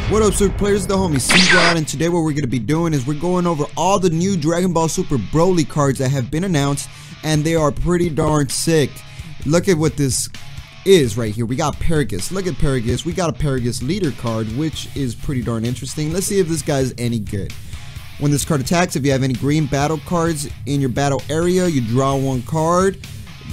What up, Super Players? The homie C-Brown, and today what we're going to be doing is we're going over all the new Dragon Ball Super Broly cards that have been announced, and they are pretty darn sick. Look at what this is right here. We got Paragus. Look at Paragus. We got a Paragus leader card, which is pretty darn interesting. Let's see if this guy's any good. When this card attacks, if you have any green battle cards in your battle area, you draw one card.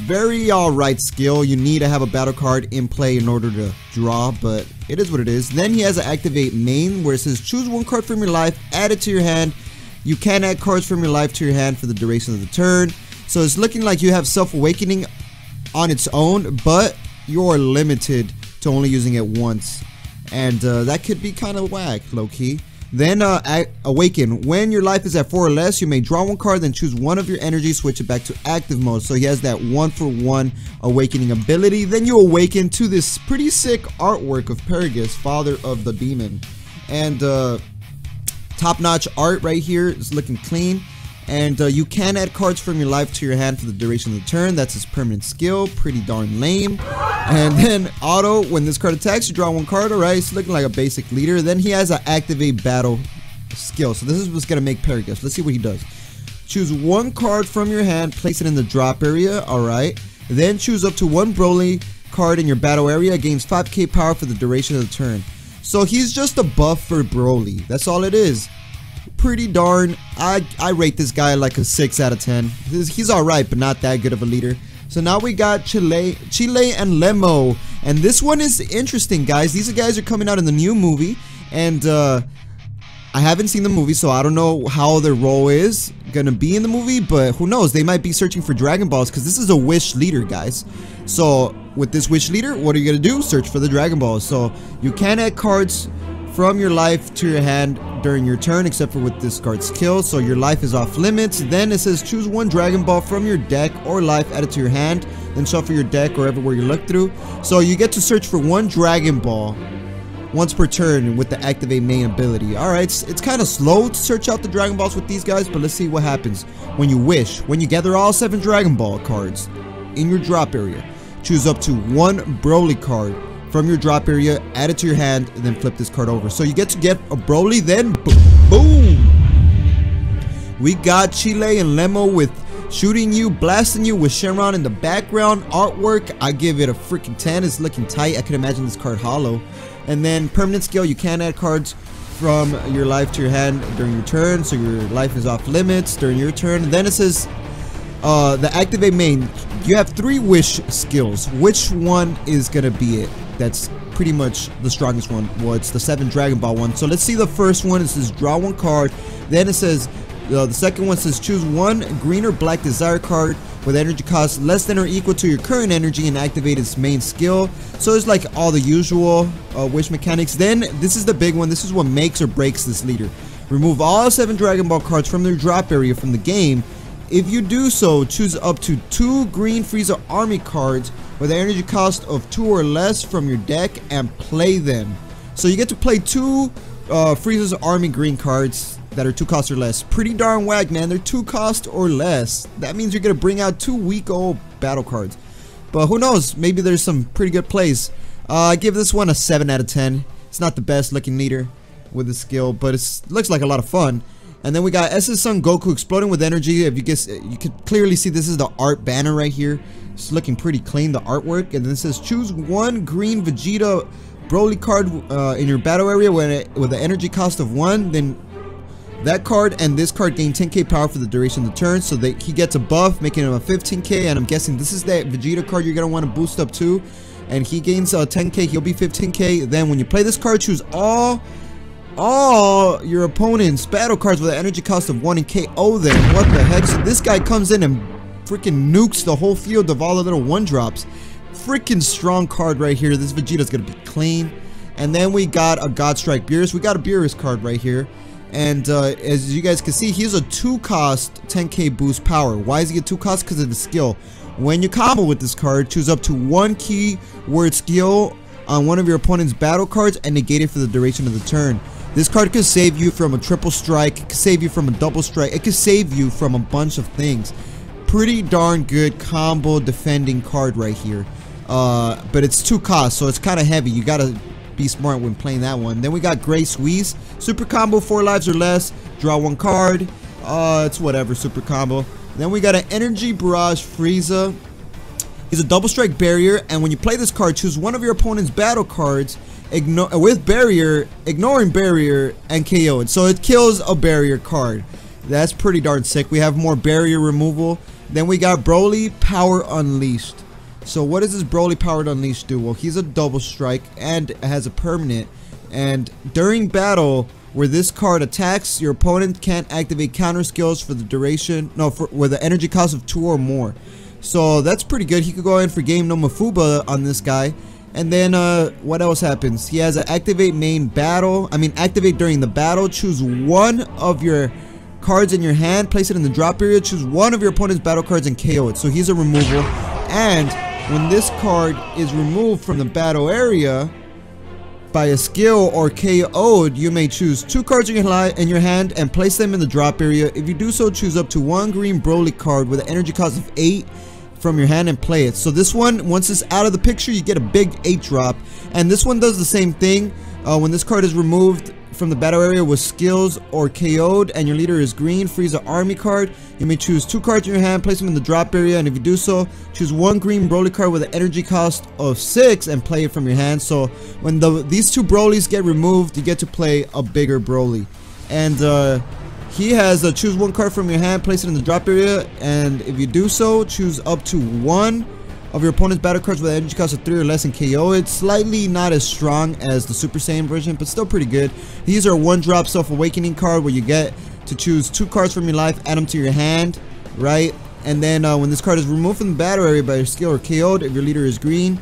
Very alright skill. You need to have a battle card in play in order to draw, but it is what it is. Then he has an activate main where it says choose one card from your life, add it to your hand. You can add cards from your life to your hand for the duration of the turn. So it's looking like you have self-awakening on its own, but you're limited to only using it once. And that could be kind of whack, low-key. Then awaken. When your life is at 4 or less, you may draw one card, then choose one of your energies, switch it back to active mode. So he has that 1-for-1 awakening ability. Then you awaken to this pretty sick artwork of Paragus, Father of the Demon. And top-notch art right here is looking clean. And you can add cards from your life to your hand for the duration of the turn. That's his permanent skill. Pretty darn lame. And then auto, when this card attacks, you draw one card. Alright, it's looking like a basic leader. Then he has an activate battle skill. So this is what's going to make Paragus. Let's see what he does. Choose one card from your hand, place it in the drop area. Alright. Then choose up to one Broly card in your battle area. Gains 5k power for the duration of the turn. So he's just a buff for Broly. That's all it is. Pretty darn, I rate this guy like a 6 out of 10. He's alright, but not that good of a leader. So now we got Chile and Lemo, and this one is interesting, guys. These guys are coming out in the new movie, and I haven't seen the movie, so I don't know how their role is gonna be in the movie, but who knows, they might be searching for Dragon Balls, because this is a wish leader, guys. So with this wish leader, what are you gonna do? Search for the Dragon Balls. So you can add cards from your life to your hand during your turn, except for with this card's kill, so your life is off limits. Then it says choose one Dragon Ball from your deck or life, add it to your hand, then shuffle your deck or everywhere you look through. So you get to search for one Dragon Ball once per turn with the activate main ability. Alright, it's kind of slow to search out the Dragon Balls with these guys, but let's see what happens when you wish. When you gather all 7 Dragon Ball cards in your drop area, choose up to one Broly card from your drop area, add it to your hand, and then flip this card over. So you get to get a Broly, then boom! We got Chile and Lemo with shooting you, blasting you with Shenron in the background. Artwork, I give it a freaking 10. It's looking tight. I can imagine this card hollow. And then permanent skill, you can add cards from your life to your hand during your turn, so your life is off limits during your turn. And then it says the activate main. You have 3 wish skills. Which one is gonna be it? That's pretty much the strongest one. Well, it's the 7 Dragon Ball one. So let's see the first one. It says draw one card. Then it says the second one says choose one green or black desire card with energy cost less than or equal to your current energy and activate its main skill. So it's like all the usual wish mechanics. Then this is the big one. This is what makes or breaks this leader. Remove all 7 Dragon Ball cards from their drop area from the game. If you do so, choose up to 2 green Frieza army cards with an energy cost of 2 or less from your deck and play them. So you get to play 2 Frieza's army green cards that are 2 cost or less. Pretty darn whack, man. They're 2 cost or less. That means you're gonna bring out 2 weak old battle cards. But who knows? Maybe there's some pretty good plays. I give this one a 7 out of 10. It's not the best looking leader with the skill, but it looks like a lot of fun. And then we got SS Son Goku exploding with energy. If you guess, you can clearly see this is the art banner right here. It's looking pretty clean, the artwork. And then it says choose one green Vegeta Broly card in your battle area with an energy cost of 1. Then that card and this card gain 10k power for the duration of the turn. So that he gets a buff, making him a 15k. And I'm guessing this is that Vegeta card you're going to want to boost up to. And he gains 10k, he'll be 15k. Then when you play this card, choose all your opponent's battle cards with an energy cost of 1 and KO them. What the heck? So this guy comes in and freaking nukes the whole field of all the little 1-drops. Freaking strong card right here. This Vegeta's gonna be clean. And then we got a Godstrike Beerus. We got a Beerus card right here. And as you guys can see, he's a 2 cost 10k boost power. Why is he a 2 cost? Because of the skill. When you combo with this card, choose up to 1 keyword skill on one of your opponent's battle cards and negate it for the duration of the turn. This card could save you from a triple strike, it could save you from a double strike, it could save you from a bunch of things. Pretty darn good combo defending card right here. But it's 2 costs, so it's kind of heavy. You gotta be smart when playing that one. Then we got Gray Squeeze, super combo, 4 lives or less, draw 1 card. It's whatever, super combo. Then we got an Energy Barrage Frieza. He's a double strike barrier, and when you play this card, choose one of your opponent's battle cards with barrier, ignoring barrier, and KO it. So it kills a barrier card. That's pretty darn sick. We have more barrier removal. Then we got Broly Power Unleashed. So what does this Broly Power Unleashed do? Well, he's a double strike and has a permanent. And during battle, where this card attacks, your opponent can't activate counter skills for the duration. No, with an energy cost of 2 or more. So that's pretty good. He could go in for Game No Mafuba on this guy. And then what else happens? He has an activate main battle. Activate during the battle. Choose one of your cards in your hand, place it in the drop area, choose one of your opponent's battle cards and KO it. So he's a removal. And when this card is removed from the battle area by a skill or KO'd, you may choose 2 cards in your hand and place them in the drop area. If you do so, choose up to 1 green Broly card with an energy cost of 8 from your hand and play it. So this one, once it's out of the picture, you get a big 8 drop. And this one does the same thing. When this card is removed from the battle area with skills or KO'd and your leader is green, Frieza army card, you may choose 2 cards in your hand, place them in the drop area, and if you do so, choose 1 green Broly card with an energy cost of 6 and play it from your hand. So when these 2 Brolys get removed, you get to play a bigger Broly. And he has choose 1 card from your hand, place it in the drop area, and if you do so, choose up to 1 of your opponent's battle cards with an energy cost of 3 or less and KO. It's slightly not as strong as the Super Saiyan version, but still pretty good. These are 1-drop Self-Awakening card where you get to choose 2 cards from your life, add them to your hand, right? And then when this card is removed from the battle area by your skill or KO'd, if your leader is green,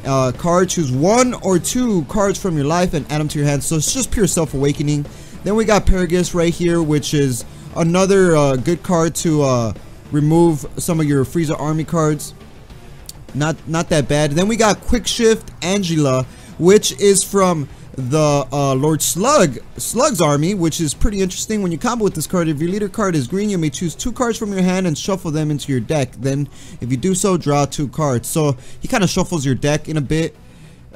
card, choose 1 or 2 cards from your life and add them to your hand. So it's just pure Self-Awakening. Then we got Paragus right here, which is another good card to remove some of your Frieza army cards. Not that bad. Then we got Quick Shift Angela, which is from the Lord Slug's army, which is pretty interesting. When you combo with this card, if your leader card is green, you may choose 2 cards from your hand and shuffle them into your deck. Then if you do so, draw 2 cards. So he kind of shuffles your deck in a bit.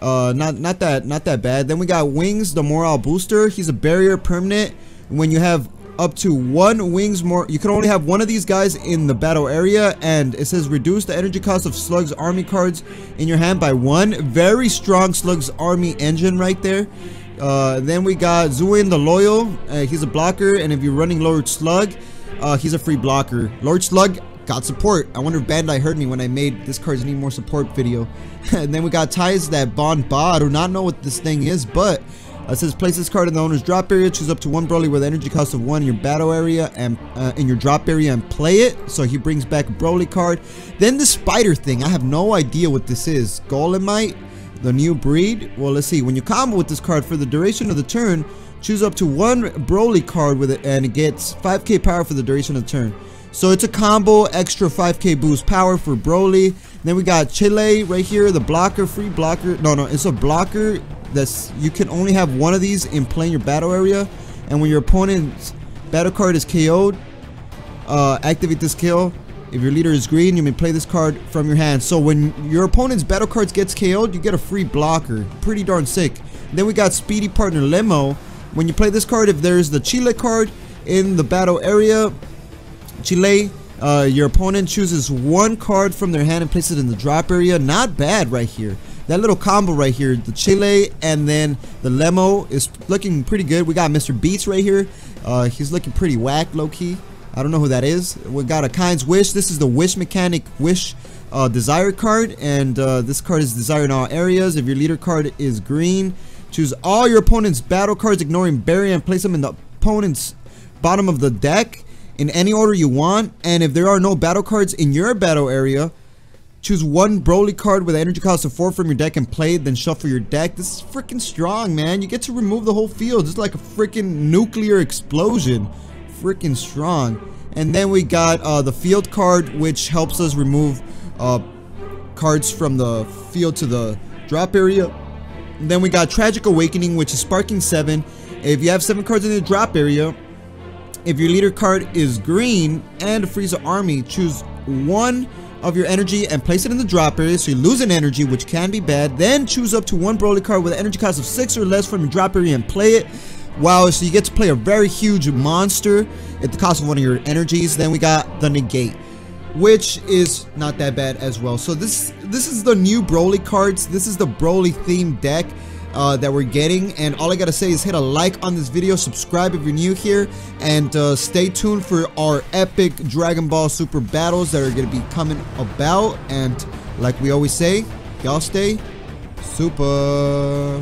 Not that bad. Then we got Wings, the morale booster. He's a barrier permanent. When you have up to 1 Wings more, you can only have 1 of these guys in the battle area, and it says reduce the energy cost of Slug's army cards in your hand by 1. Very strong Slug's army engine right there. Then we got Zuin the Loyal. He's a blocker, and if you're running Lord Slug, he's a free blocker. Lord Slug got support. I wonder if Bandai heard me when I made this cards need more support video. And then we got Ties that Bon Ba. I do not know what this thing is, but it says place this card in the owner's drop area, choose up to 1 Broly with energy cost of 1 in your battle area and in your drop area and play it. So he brings back a Broly card. Then the spider thing, I have no idea what this is. Golemite, the new breed. Well, let's see. When you combo with this card for the duration of the turn, choose up to 1 Broly card with it, and it gets 5k power for the duration of the turn. So it's a combo, extra 5k boost power for Broly. Then we got Chile right here, the blocker, free blocker. No, it's a blocker that's, you can only have 1 of these in play in your battle area. And when your opponent's battle card is KO'd, activate this kill. If your leader is green, you may play this card from your hand. So when your opponent's battle cards gets KO'd, you get a free blocker. Pretty darn sick. Then we got Speedy Partner Lemo. When you play this card, if there's the Chile card in the battle area, Chile, your opponent chooses 1 card from their hand and places it in the drop area. Not bad right here. That little combo right here, the Chile and then the Lemo is looking pretty good. We got Mr. Beats right here. He's looking pretty whack, low-key. I don't know who that is. We got a Kind's Wish. This is the Wish Mechanic Wish Desire card, and this card is Desire in all areas. If your leader card is green, choose all your opponent's battle cards, ignoring barrier, and place them in the opponent's bottom of the deck in any order you want. And if there are no battle cards in your battle area, choose 1 Broly card with an energy cost of 4 from your deck and play it, then shuffle your deck. This is freaking strong, man. You get to remove the whole field. It's like a freaking nuclear explosion. Freaking strong. And then we got the field card, which helps us remove cards from the field to the drop area. And then we got Tragic Awakening, which is sparking 7. If you have 7 cards in the drop area, if your leader card is green and a Frieza army, choose 1 of your energy and place it in the drop area, so you lose an energy, which can be bad. Then choose up to one Broly card with an energy cost of 6 or less from your drop area and play it. Wow, so you get to play a very huge monster at the cost of one of your energies. Then we got the negate, which is not that bad as well. So this is the new Broly cards. This is the Broly themed deck that we're getting, and all I gotta say is hit a like on this video, subscribe if you're new here, and stay tuned for our epic Dragon Ball Super battles that are gonna be coming about. And like we always say, y'all stay super.